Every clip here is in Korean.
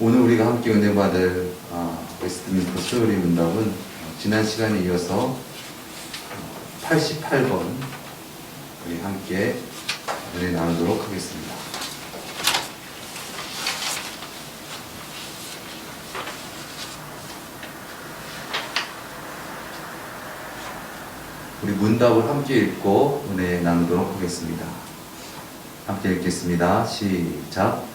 오늘 우리가 함께 은혜 받을 웨스트민스터 수요일 문답은 지난 시간에 이어서 88번 우리 함께 은혜 나누도록 하겠습니다. 우리 문답을 함께 읽고 은혜 나누도록 하겠습니다. 함께 읽겠습니다. 시작.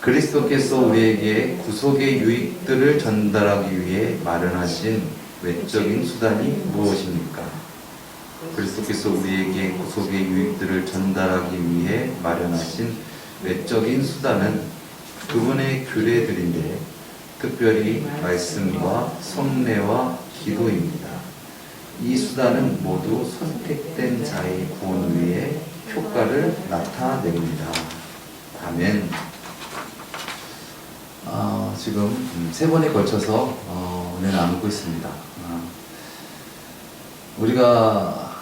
그리스도께서 우리에게 구속의 유익들을 전달하기 위해 마련하신 외적인 수단이 무엇입니까? 그리스도께서 우리에게 구속의 유익들을 전달하기 위해 마련하신 외적인 수단은 그분의 규례들인데 특별히 말씀과 성례와 기도입니다. 이 수단은 모두 선택된 자의 구원 위에 효과를 나타냅니다. 아멘. 지금 세 번에 걸쳐서 은혜 나누고 있습니다. 우리가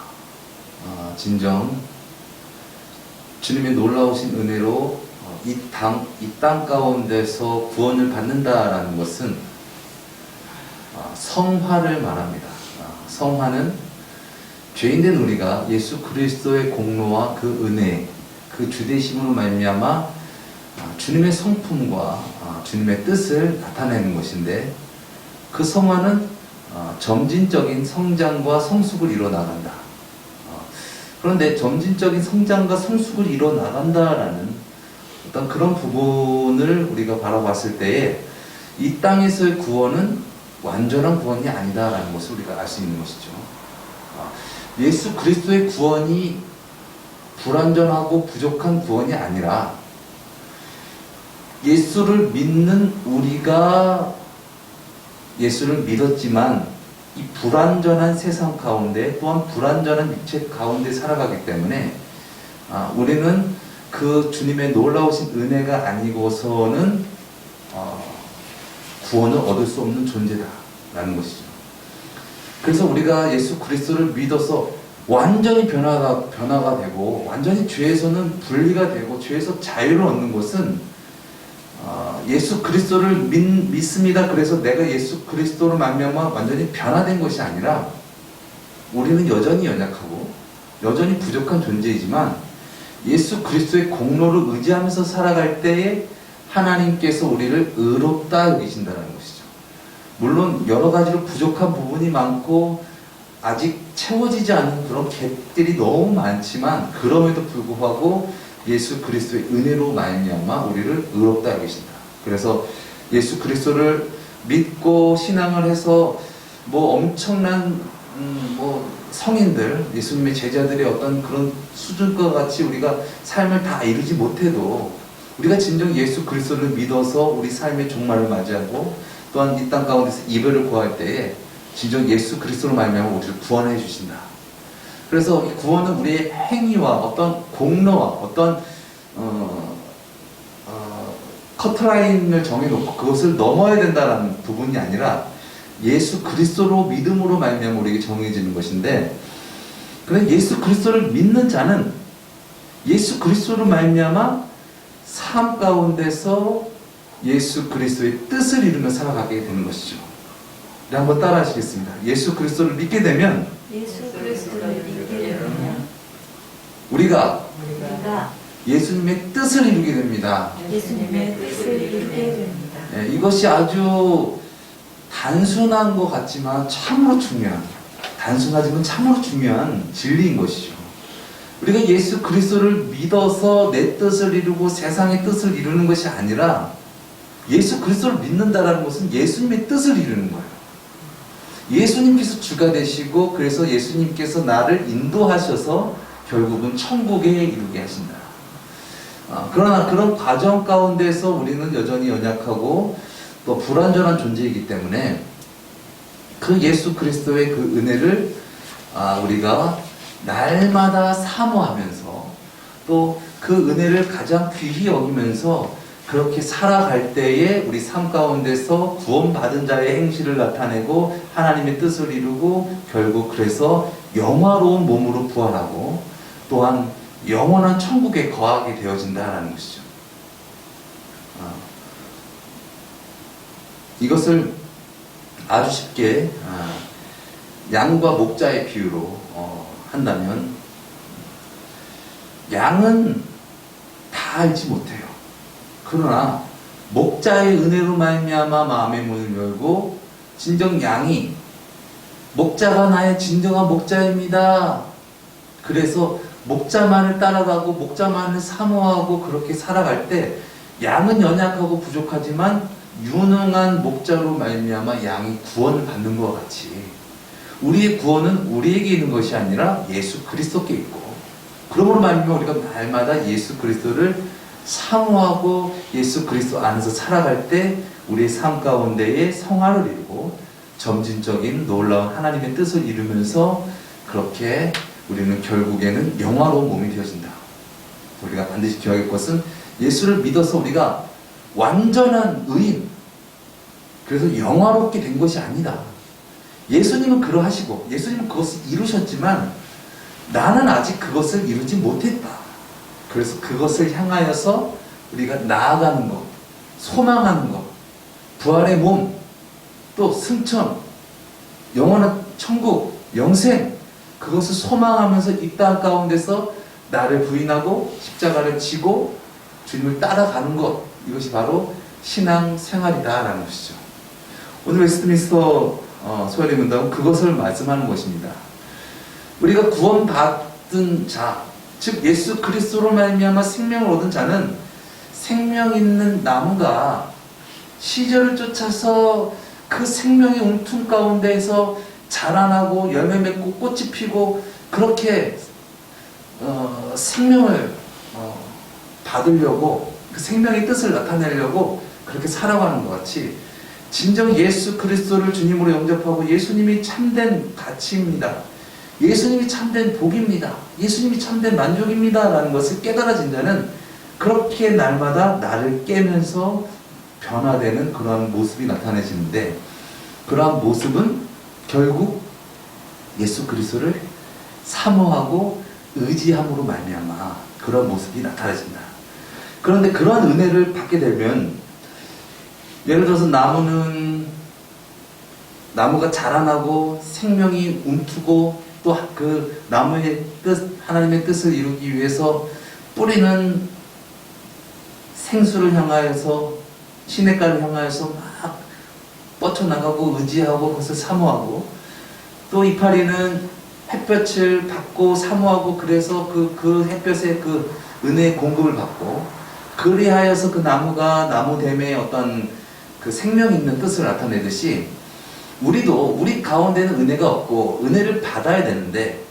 진정 주님의 놀라우신 은혜로 이 땅 가운데서 구원을 받는다라는 것은 성화를 말합니다. 성화는 죄인된 우리가 예수 그리스도의 공로와 그 은혜, 그 주되심으로 말미암아 주님의 성품과 주님의 뜻을 나타내는 것인데, 그 성화는 점진적인 성장과 성숙을 이뤄나간다. 그런데 점진적인 성장과 성숙을 이뤄나간다라는 어떤 그런 부분을 우리가 바라봤을 때에 이 땅에서의 구원은 완전한 구원이 아니다라는 것을 우리가 알 수 있는 것이죠. 예수 그리스도의 구원이 불완전하고 부족한 구원이 아니라 예수를 믿는 우리가 예수를 믿었지만 이 불완전한 세상 가운데 또한 불완전한 육체 가운데 살아가기 때문에 우리는 그 주님의 놀라우신 은혜가 아니고서는 구원을 얻을 수 없는 존재다라는 것이죠. 그래서 우리가 예수 그리스도를 믿어서 완전히 변화가 되고 완전히 죄에서는 분리가 되고 죄에서 자유를 얻는 것은 예수 그리스도를 믿습니다. 그래서 내가 예수 그리스도로 말미암아 완전히 변화된 것이 아니라 우리는 여전히 연약하고 여전히 부족한 존재이지만 예수 그리스도의 공로를 의지하면서 살아갈 때에 하나님께서 우리를 의롭다 여기신다는 것이죠. 물론 여러 가지로 부족한 부분이 많고 아직 채워지지 않은 그런 갭들이 너무 많지만 그럼에도 불구하고 예수 그리스도의 은혜로 말미암아 우리를 의롭다 여기신다. 그래서 예수 그리스도를 믿고 신앙을 해서 엄청난 성인들, 예수님의 제자들의 어떤 그런 수준과 같이 우리가 삶을 다 이루지 못해도 우리가 진정 예수 그리스도를 믿어서 우리 삶의 종말을 맞이하고 또한 이 땅 가운데서 이별을 구할 때에 진정 예수 그리스도로 말미암아 우리를 구원해 주신다. 그래서 이 구원은 우리의 행위와 어떤 공로와 어떤 커트라인을 정해놓고 그것을 넘어야 된다는 부분이 아니라 예수 그리스도로 믿음으로 말미암아 우리에게 정해지는 것인데, 그런데 예수 그리스도를 믿는 자는 예수 그리스도로 말미암아 삶 가운데서 예수 그리스도의 뜻을 이루며 살아가게 되는 것이죠. 한번 따라 하시겠습니다. 예수 그리스도를 믿게 되면 우리가 예수님의 뜻을 이루게 됩니다. 네, 이것이 아주 단순한 것 같지만 참으로 중요한, 단순하지만 참으로 중요한 진리인 것이죠. 우리가 예수 그리스도를 믿어서 내 뜻을 이루고 세상의 뜻을 이루는 것이 아니라 예수 그리스도를 믿는다라는 것은 예수님의 뜻을 이루는 거예요. 예수님께서 주가 되시고 그래서 예수님께서 나를 인도하셔서 결국은 천국에 이루게 하신다. 그러나 그런 과정 가운데서 우리는 여전히 연약하고 또 불완전한 존재이기 때문에 그 예수 그리스도의 그 은혜를 우리가 날마다 사모하면서 또 그 은혜를 가장 귀히 여기면서 그렇게 살아갈 때에 우리 삶 가운데서 구원받은 자의 행실을 나타내고 하나님의 뜻을 이루고 결국 그래서 영화로운 몸으로 부활하고 또한 영원한 천국에 거하게 되어진다는 것이죠. 이것을 아주 쉽게 양과 목자의 비유로 한다면, 양은 다 알지 못해요. 그러나 목자의 은혜로 말미암아 마음의 문을 열고, 진정 양이 목자가 나의 진정한 목자입니다, 그래서 목자만을 따라가고 목자만을 사모하고 그렇게 살아갈 때, 양은 연약하고 부족하지만 유능한 목자로 말미암아 양이 구원을 받는 것과 같이, 우리의 구원은 우리에게 있는 것이 아니라 예수 그리스도께 있고, 그러므로 말미암아 우리가 날마다 예수 그리스도를 사모하고 예수 그리스도 안에서 살아갈 때 우리의 삶 가운데에 성화를 이루고 점진적인 놀라운 하나님의 뜻을 이루면서, 그렇게 우리는 결국에는 영화로운 몸이 되어진다. 우리가 반드시 기억할 것은, 예수를 믿어서 우리가 완전한 의인, 그래서 영화롭게 된 것이 아니다. 예수님은 그러하시고 예수님은 그것을 이루셨지만 나는 아직 그것을 이루지 못했다. 그래서 그것을 향하여서 우리가 나아가는 것, 소망하는 것, 부활의 몸, 또 승천, 영원한 천국, 영생, 그것을 소망하면서 이 땅 가운데서 나를 부인하고 십자가를 지고 주님을 따라가는 것, 이것이 바로 신앙 생활이다라는 것이죠. 오늘 웨스트민스터 소연의 문답은 그것을 말씀하는 것입니다. 우리가 구원받은 자, 즉 예수 그리스도로 말미암아 생명을 얻은 자는 생명 있는 나무가 시절을 쫓아서 그 생명의 웅퉁 가운데에서 자라나고 열매 맺고 꽃이 피고, 그렇게 생명을 받으려고, 그 생명의 뜻을 나타내려고 그렇게 살아가는 것 같이, 진정 예수 그리스도를 주님으로 영접하고 예수님이 참된 가치입니다, 예수님이 참된 복입니다, 예수님이 참된 만족입니다 라는 것을 깨달아진 자는 그렇게 날마다 나를 깨면서 변화되는 그러한 모습이 나타내지는데, 그러한 모습은 결국 예수 그리스도를 사모하고 의지함으로 말미암아 그런 모습이 나타나진다. 그런데 그러한 은혜를 받게 되면, 예를 들어서 나무가 자라나고 생명이 움트고, 또 그 나무의 뜻, 하나님의 뜻을 이루기 위해서 뿌리는 생수를 향하여서, 시냇가를 향하여서 막 뻗쳐나가고 의지하고 그것을 사모하고, 또 이파리는 햇볕을 받고 사모하고, 그래서 그 햇볕의 그 은혜의 공급을 받고, 그리하여서 그 나무가 나무됨의 어떤 그 생명 있는 뜻을 나타내듯이, 우리도 우리 가운데는 은혜가 없고 은혜를 받아야 되는데,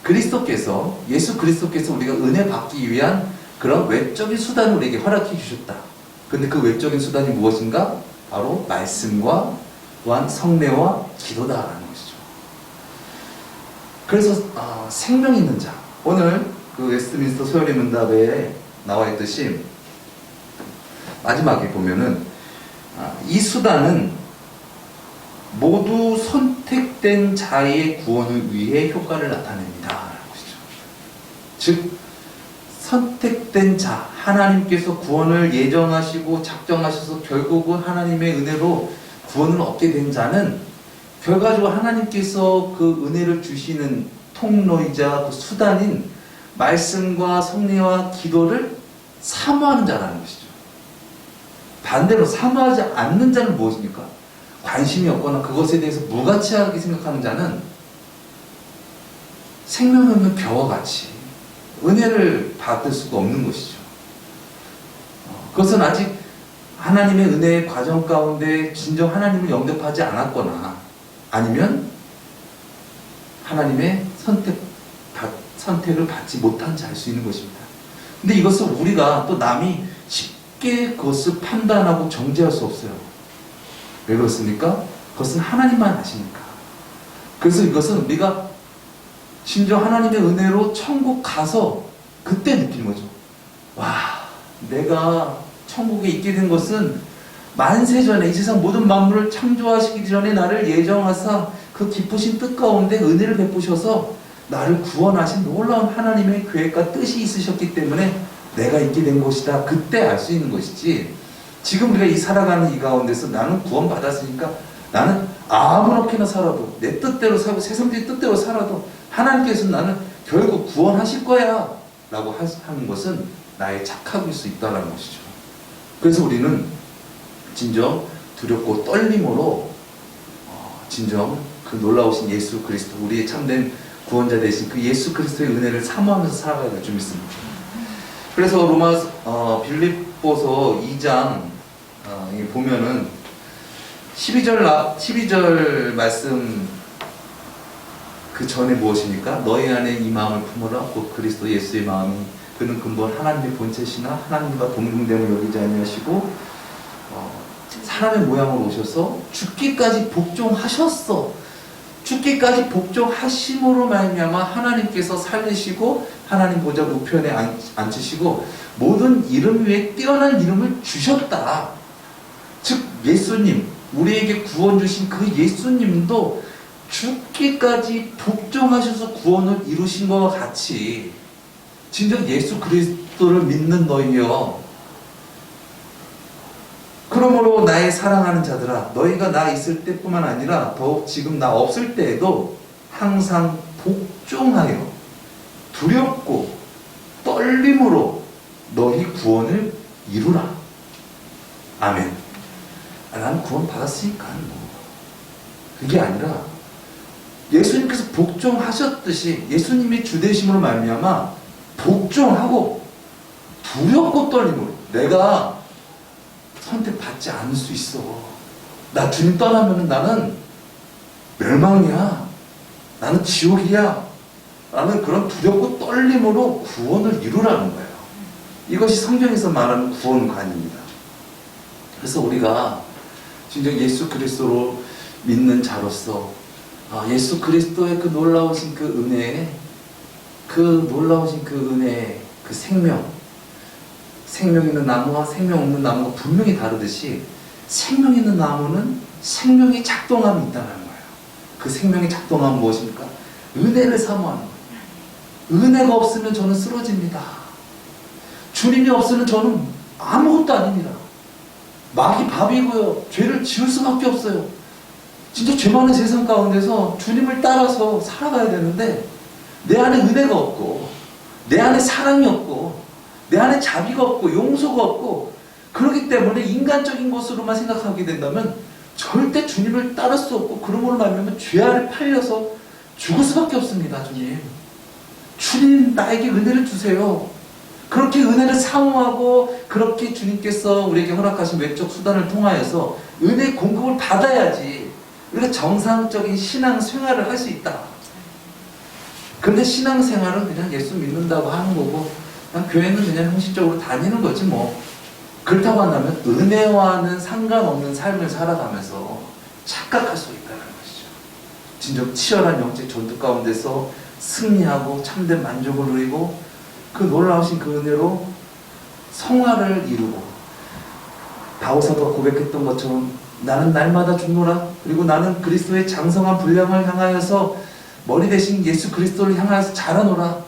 그리스도께서, 예수 그리스도께서 우리가 은혜 받기 위한 그런 외적인 수단을 우리에게 허락해 주셨다. 근데 그 외적인 수단이 무엇인가? 바로 말씀과 또한 성례와 기도다라는 것이죠. 그래서 생명 있는 자, 오늘 그 웨스트민스터 소연의 문답에 나와 있듯이 마지막에 보면은 이 수단은 모두 선택된 자의 구원을 위해 효과를 나타냅니다 라는 것이죠. 즉 선택된 자, 하나님께서 구원을 예정하시고 작정하셔서 결국은 하나님의 은혜로 구원을 얻게 된 자는 결과적으로 하나님께서 그 은혜를 주시는 통로이자 그 수단인 말씀과 성례와 기도를 사모하는 자라는 것이죠. 반대로 사모하지 않는 자는 무엇입니까? 관심이 없거나 그것에 대해서 무가치하게 생각하는 자는 생명 없는 벼와 같이 은혜를 받을 수가 없는 것이죠. 그것은 아직 하나님의 은혜의 과정 가운데 진정 하나님을 영접하지 않았거나, 아니면 하나님의 선택을 받지 못한 자일 수 있는 것입니다. 근데 이것을 우리가, 또 남이 쉽게 그것을 판단하고 정죄할 수 없어요. 왜 그렇습니까? 그것은 하나님만 아시니까. 그래서 이것은 우리가 진정 하나님의 은혜로 천국 가서 그때 느끼는 거죠. 와, 내가 천국에 있게 된 것은 만세 전에, 이 세상 모든 만물을 창조하시기 전에 나를 예정하사 그 기쁘신 뜻 가운데 은혜를 베푸셔서 나를 구원하신 놀라운 하나님의 계획과 뜻이 있으셨기 때문에 내가 있게 된 것이다. 그때 알 수 있는 것이지, 지금 우리가 이 살아가는 이 가운데서 나는 구원받았으니까 나는 아무렇게나 살아도 내 뜻대로 살고 세상들의 뜻대로 살아도 하나님께서 나는 결국 구원하실 거야 라고 하는 것은 나의 착각일 수 있다는 것이죠. 그래서 우리는 진정 두렵고 떨림으로 진정 그 놀라우신 예수 그리스도, 우리의 참된 구원자 되신 그 예수 그리스도의 은혜를 사모하면서 살아가야 될 줄 믿습니다. 그래서 빌립보서 2장 보면은 12절 말씀 그 전에 무엇입니까? 너희 안에 이 마음을 품어라. 곧 그리스도 예수의 마음이 그는 근본 하나님의 본체시나 하나님과 동등됨을 여기지 아니하시고 사람의 모양으로 오셔서 죽기까지 복종하셨어. 죽기까지 복종하심으로 말미암아 하나님께서 살리시고 하나님 보좌 우편에 앉히시고 모든 이름 위에 뛰어난 이름을 주셨다. 즉 예수님, 우리에게 구원 주신 그 예수님도 죽기까지 복종하셔서 구원을 이루신 것과 같이 진정 예수 그리스도를 믿는 너희여, 그러므로 나의 사랑하는 자들아, 너희가 나 있을 때뿐만 아니라 더욱 지금 나 없을 때에도 항상 복종하여 두렵고 떨림으로 너희 구원을 이루라. 아멘. 난 구원 받았으니까 그게 아니라 예수님께서 복종하셨듯이 예수님의 주되심으로 말미암아 복종하고 두렵고 떨림으로 내가 선택받지 않을 수 있어. 나 주님 떠나면 나는 멸망이야. 나는 지옥이야. 라는 그런 두렵고 떨림으로 구원을 이루라는 거예요. 이것이 성경에서 말하는 구원관입니다. 그래서 우리가 진정 예수 그리스도로 믿는 자로서 예수 그리스도의 그 놀라우신 그 은혜, 그 생명 있는 나무와 생명 없는 나무가 분명히 다르듯이 생명 있는 나무는 생명의 작동함이 있다는 거예요. 그 생명의 작동함은 무엇입니까? 은혜를 사모하는 거예요. 은혜가 없으면 저는 쓰러집니다. 주님이 없으면 저는 아무것도 아닙니다. 막이 밥이고요. 죄를 지을 수밖에 없어요. 진짜 죄 많은 세상 가운데서 주님을 따라서 살아가야 되는데 내 안에 은혜가 없고 내 안에 사랑이 없고 내 안에 자비가 없고 용서가 없고 그렇기 때문에 인간적인 것으로만 생각하게 된다면 절대 주님을 따를 수 없고 그런 걸로 말하면 죄 아래 팔려서 죽을 수밖에 없습니다. 주님 나에게 은혜를 주세요. 그렇게 은혜를 사모하고 그렇게 주님께서 우리에게 허락하신 외적 수단을 통하여서 은혜 공급을 받아야지 우리가 정상적인 신앙 생활을 할 수 있다. 그런데 신앙 생활은 그냥 예수 믿는다고 하는 거고 그냥 교회는 그냥 형식적으로 다니는 거지 뭐. 그렇다고 한다면 은혜와는 상관없는 삶을 살아가면서 착각할 수 있다는 것이죠. 진정 치열한 영적 전투 가운데서 승리하고 참된 만족을 누리고 그 놀라우신 그 은혜로 성화를 이루고 다윗사도가 고백했던 것처럼 나는 날마다 죽노라. 그리고 나는 그리스도의 장성한 분량을 향하여서 머리 대신 예수 그리스도를 향하여서 자라노라.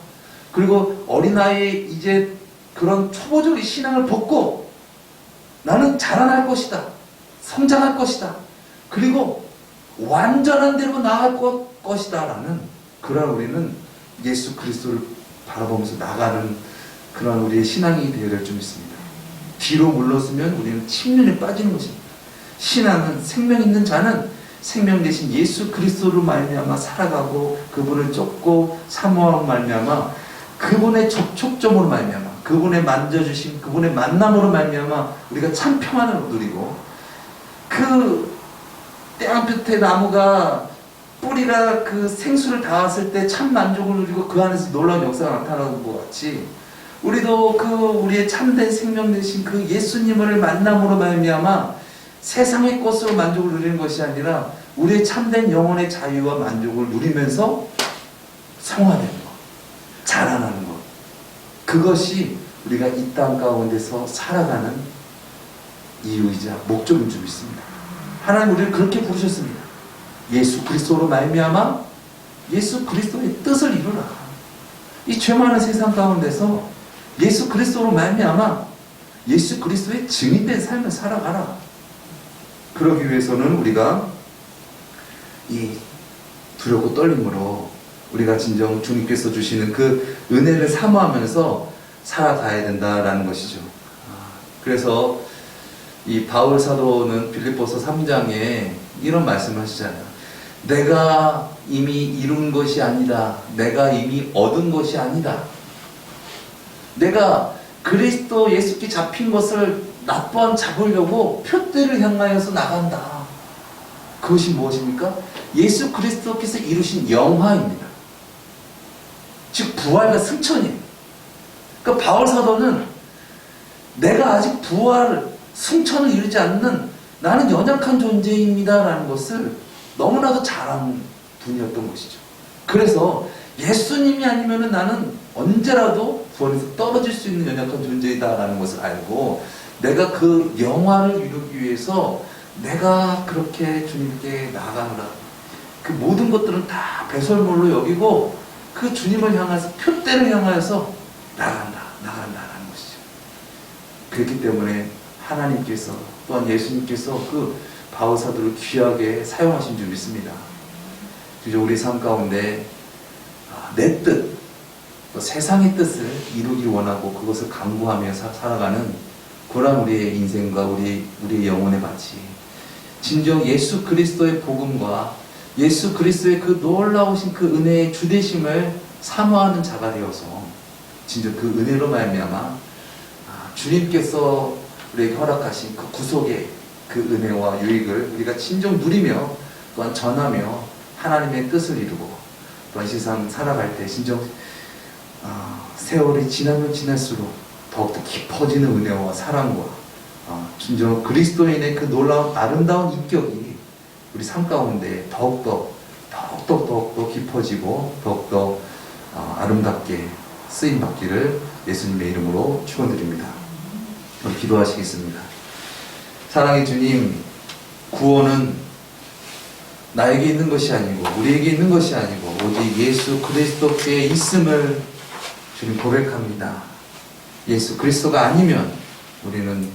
그리고 어린아이의 이제 그런 초보적인 신앙을 벗고 나는 자라날 것이다. 성장할 것이다. 그리고 완전한 대로 나아갈 것이다. 라는 그런 우리는 예수 그리스도를 바라보면서 나가는 그런 우리의 신앙이 되어야 될 줄 믿습니다. 뒤로 물러서면 우리는 침륜에 빠지는 것입니다. 신앙은 생명 있는 자는 생명 대신 예수 그리스도로 말미암아 살아가고 그분을 쫓고 사모함으로 말미암아 그분의 접촉점으로 말미암아 그분의 만져주심 그분의 만남으로 말미암아 우리가 참 평안을 누리고 그 떼양볕에 나무가 뿌리라 그 생수를 닿았을 때 참 만족을 누리고 그 안에서 놀라운 역사가 나타나는 것 같이 우리도 그 우리의 참된 생명 되신 그 예수님을 만남으로 말미암아 세상의 것으로 만족을 누리는 것이 아니라 우리의 참된 영혼의 자유와 만족을 누리면서 성화되는 것, 자라나는 것, 그것이 우리가 이 땅 가운데서 살아가는 이유이자 목적인 줄 믿습니다. 하나님 우리를 그렇게 부르셨습니다. 예수 그리스도로 말미암아 예수 그리스도의 뜻을 이루라. 이 죄 많은 세상 가운데서 예수 그리스도로 말미암아 예수 그리스도의 증인된 삶을 살아가라. 그러기 위해서는 우리가 이 두렵고 떨림으로 우리가 진정 주님께서 주시는 그 은혜를 사모하면서 살아가야 된다라는 것이죠. 그래서 이 바울 사도는 빌립보서 3장에 이런 말씀을 하시잖아요. 내가 이미 이룬 것이 아니다. 내가 이미 얻은 것이 아니다. 내가 그리스도 예수께 잡힌 것을 나 또한 잡으려고 표대를 향하여서 나간다. 그것이 무엇입니까? 예수 그리스도께서 이루신 영화입니다. 즉 부활과 승천이에요. 그러니까 바울 사도는 내가 아직 부활, 승천을 이루지 않는 나는 연약한 존재입니다 라는 것을 너무나도 잘하는 분이었던 것이죠. 그래서 예수님이 아니면 나는 언제라도 구원에서 떨어질 수 있는 연약한 존재이다 라는 것을 알고 내가 그 영화를 이루기 위해서 내가 그렇게 주님께 나아가노라. 그 모든 것들은 다 배설물로 여기고 그 주님을 향해서 표대를 향하여서 나간다라는 것이죠. 그렇기 때문에 하나님께서 또한 예수님께서 그 바울 사도를 귀하게 사용하신 줄 믿습니다. 우리 삶 가운데 내 뜻, 세상의 뜻을 이루기 원하고 그것을 강구하며 살아가는 그런 우리의 인생과 우리의 영혼의 밭이 진정 예수 그리스도의 복음과 예수 그리스도의 그 놀라우신 그 은혜의 주되심을 사모하는 자가 되어서 진정 그 은혜로 말미암아 주님께서 우리에게 허락하신 그 구속의 그 은혜와 유익을 우리가 진정 누리며 또한 전하며 하나님의 뜻을 이루고 또한 세상 살아갈 때 진정 세월이 지나면 지날수록 더욱더 깊어지는 은혜와 사랑과 진정 그리스도인의 그 놀라운 아름다운 인격이 우리 삶 가운데 더욱더 깊어지고 더욱더 아름답게 쓰임받기를 예수님의 이름으로 축원드립니다. 우리 기도하시겠습니다. 사랑의 주님, 구원은 나에게 있는 것이 아니고 우리에게 있는 것이 아니고 오직 예수 그리스도께 있음을 주님 고백합니다. 예수 그리스도가 아니면 우리는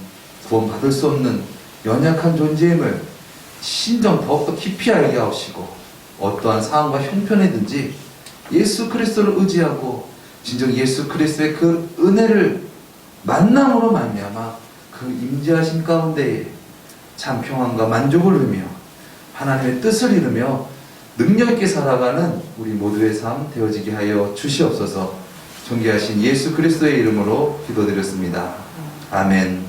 구원받을 수 없는 연약한 존재임을 신정 더욱더 깊이 알게 하시고 어떠한 상황과 형편이든지 예수 그리스도를 의지하고 진정 예수 그리스도의 그 은혜를 만남으로 말미암아 그 임재하신 가운데에 참 평안과 만족을 누리며 하나님의 뜻을 이루며 능력 있게 살아가는 우리 모두의 삶 되어지게 하여 주시옵소서. 존귀하신 예수 그리스도의 이름으로 기도드렸습니다. 아멘.